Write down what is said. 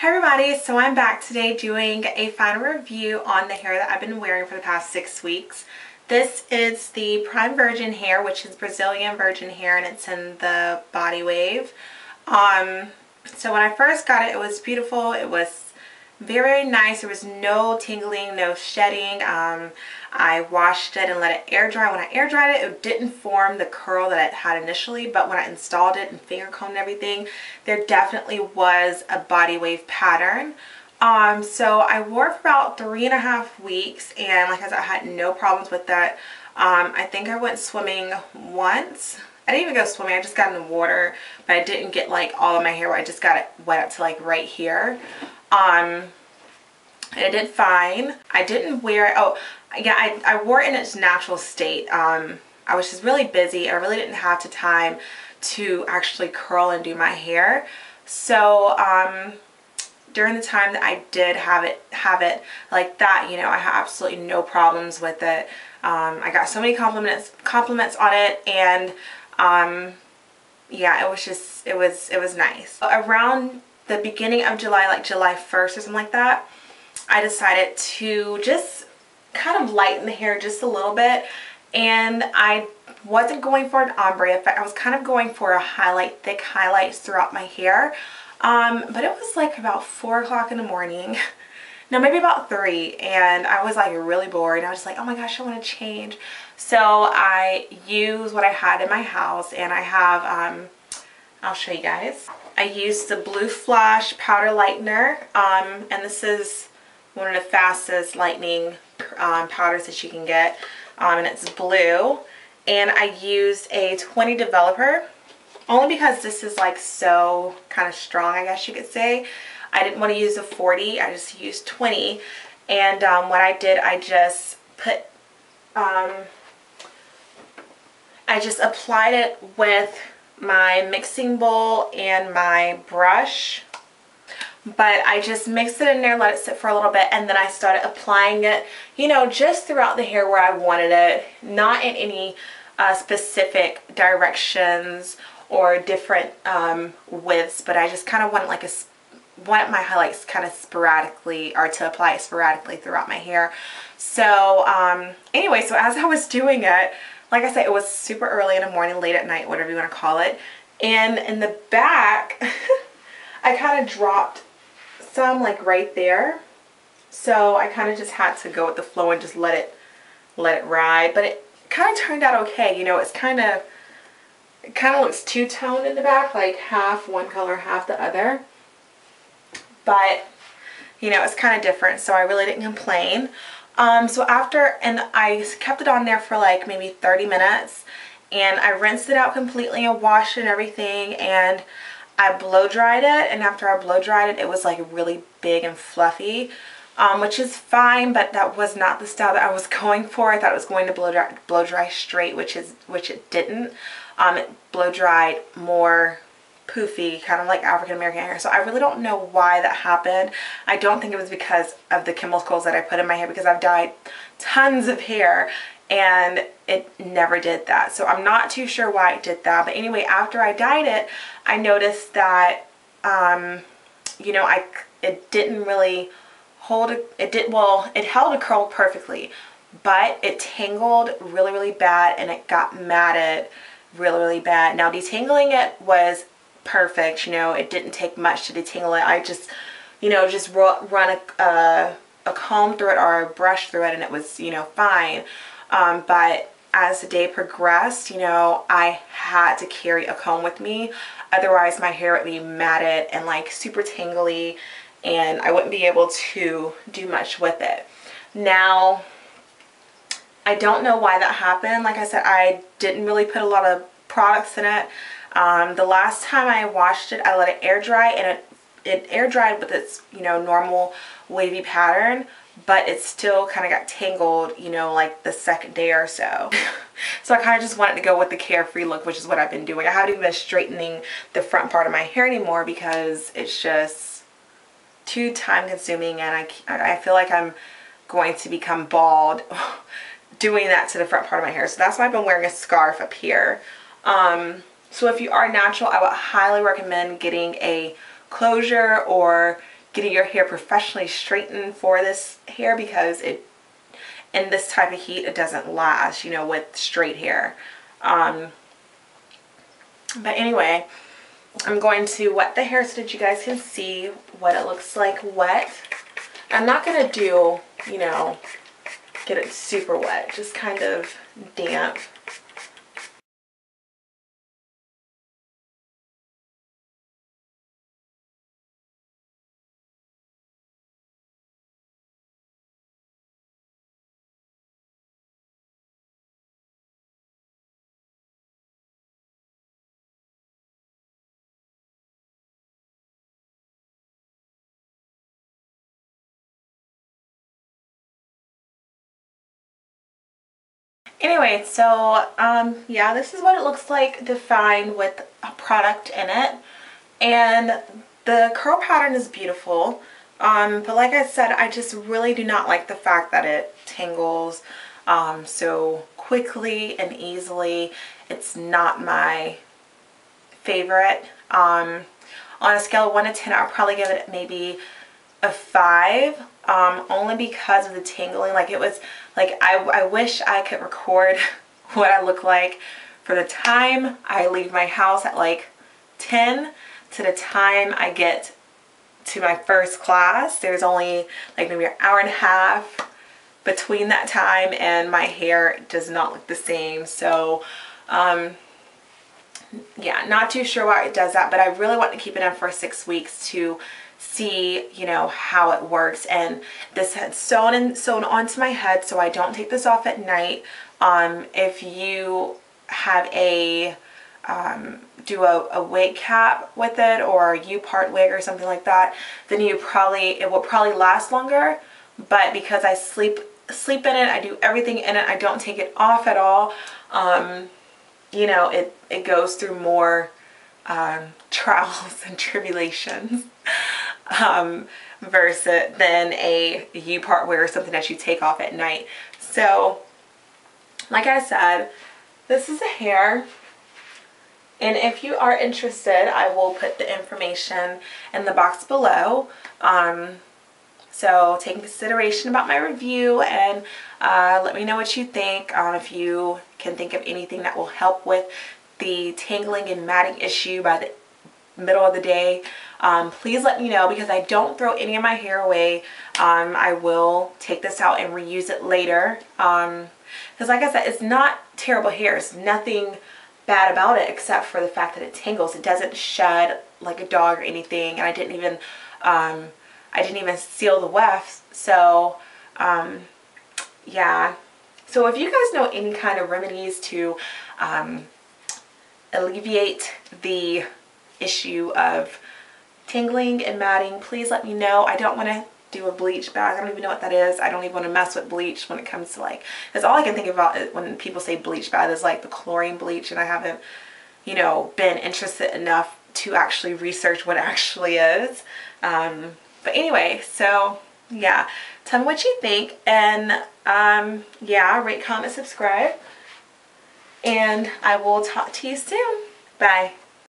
Hey everybody, so I'm back today doing a final review on the hair that I've been wearing for the past 6 weeks. This is the Prime Virgin hair, which is Brazilian virgin hair, and it's in the body wave. So when I first got it, it was beautiful. It was very nice. There was no tingling, no shedding. I washed it and let it air dry. When I air dried it, it didn't form the curl that it had initially, but when I installed it and finger combed and everything, there definitely was a body wave pattern. So I wore it for about 3.5 weeks, and like I said, I had no problems with that. I think I went swimming once. I didn't even go swimming, I just got in the water, but I didn't get like all of my hair wet. I just got it wet up to like right here. And it did fine. I didn't wear it. Oh, yeah, I wore it in its natural state. I was just really busy. I really didn't have the time to actually curl and do my hair. So during the time that I did have it like that, you know, I had absolutely no problems with it. I got so many compliments on it, and yeah, it was nice. Around the beginning of July, like July 1st or something like that, I decided to just kind of lighten the hair just a little bit, and I wasn't going for an ombre effect. I was kind of going for a highlight, thick highlights throughout my hair, but it was like about 4 o'clock in the morning. No, maybe about 3, and I was like really bored, and I was just like, oh my gosh, I want to change. So I used what I had in my house, and I have, I'll show you guys. I used the Blue Flash powder lightener, and this is one of the fastest lightening powders that you can get, and it's blue. And I used a 20 developer, only because this is like so kind of strong, I guess you could say. I didn't want to use a 40, I just used 20. And what I did, I just put, I just applied it with my mixing bowl and my brush. But I just mixed it in there, let it sit for a little bit, and then I started applying it, you know, just throughout the hair where I wanted it, not in any specific directions or different widths, but I just kind of wanted like want my highlights kind of sporadically, or to apply it sporadically throughout my hair. So anyway, so as I was doing it, like I said, it was super early in the morning, late at night, whatever you want to call it, and in the back I kind of dropped some like right there, so I kind of just had to go with the flow and just let it ride. But it kind of turned out okay. You know, it kind of looks two-toned in the back, like half one color, half the other. But you know, it's kind of different, so I really didn't complain. So after, and I kept it on there for like maybe 30 minutes, and I rinsed it out completely and washed it and everything, and I blow dried it. And after I blow dried it, it was like really big and fluffy, which is fine, but that was not the style that I was going for. I thought it was going to blow dry straight, which it didn't. It blow dried more poofy, kind of like African American hair. So I really don't know why that happened. I don't think it was because of the chemicals that I put in my hair, because I've dyed tons of hair and it never did that. So I'm not too sure why it did that. But anyway, after I dyed it, I noticed that you know, it didn't really hold it held a curl perfectly, but it tangled really bad, and it got matted really bad. Now detangling it was perfect. You know, it didn't take much to detangle it. I just, you know, just run a comb through it or a brush through it, and it was, you know, fine. But as the day progressed, you know, I had to carry a comb with me, otherwise my hair would be matted and like super tangly, and I wouldn't be able to do much with it. Now, I don't know why that happened. Like I said, I didn't really put a lot of products in it. The last time I washed it, I let it air dry, and it air dried with its, you know, normal wavy pattern, but it still kind of got tangled, you know, like the second day or so. So I kind of just wanted to go with the carefree look, which is what I've been doing. I haven't even been straightening the front part of my hair anymore, because it's just too time consuming, and I feel like I'm going to become bald doing that to the front part of my hair. So that's why I've been wearing a scarf up here. So if you are natural, I would highly recommend getting a closure, or getting your hair professionally straightened for this hair, because it, in this type of heat, it doesn't last, you know, with straight hair. But anyway, I'm going to wet the hair so that you guys can see what it looks like wet. I'm not going to do, you know, get it super wet, just kind of damp. Anyway, so yeah, this is what it looks like defined with a product in it. And the curl pattern is beautiful. But like I said, I just really do not like the fact that it tangles so quickly and easily. It's not my favorite. On a scale of 1 to 10, I'll probably give it maybe a 5, only because of the tangling. Like, it was like, I wish I could record what I look like for the time I leave my house at like 10 to the time I get to my first class. There's only like maybe an hour and a half between that time, and my hair does not look the same. So yeah, not too sure why it does that, but I really want to keep it in for 6 weeks to see, you know, how it works. And this had sewn onto my head, so I don't take this off at night. If you have a do a wig cap with it, or a U-part wig or something like that, then it will probably last longer. But because I sleep in it, I do everything in it, I don't take it off at all, you know, it goes through more trials and tribulations versus than a U-part wig or something that you take off at night. So like I said, this is the hair. And if you are interested, I will put the information in the box below. So take consideration about my review, and let me know what you think. If you can think of anything that will help with the tangling and matting issue by the middle of the day, please let me know, because I don't throw any of my hair away. I will take this out and reuse it later. Because like I said, it's not terrible hair. It's nothing bad about it except for the fact that it tangles. It doesn't shed like a dog or anything, and I didn't even seal the wefts. So yeah, so if you guys know any kind of remedies to alleviate the issue of tangling and matting, please let me know. I don't want to do a bleach bath. I don't even know what that is. I don't even want to mess with bleach when it comes to, like, because all I can think about when people say bleach bath is like the chlorine bleach, and I haven't, you know, been interested enough to actually research what it actually is. But anyway, so yeah, tell me what you think, and yeah, rate, comment, subscribe, and I will talk to you soon. Bye.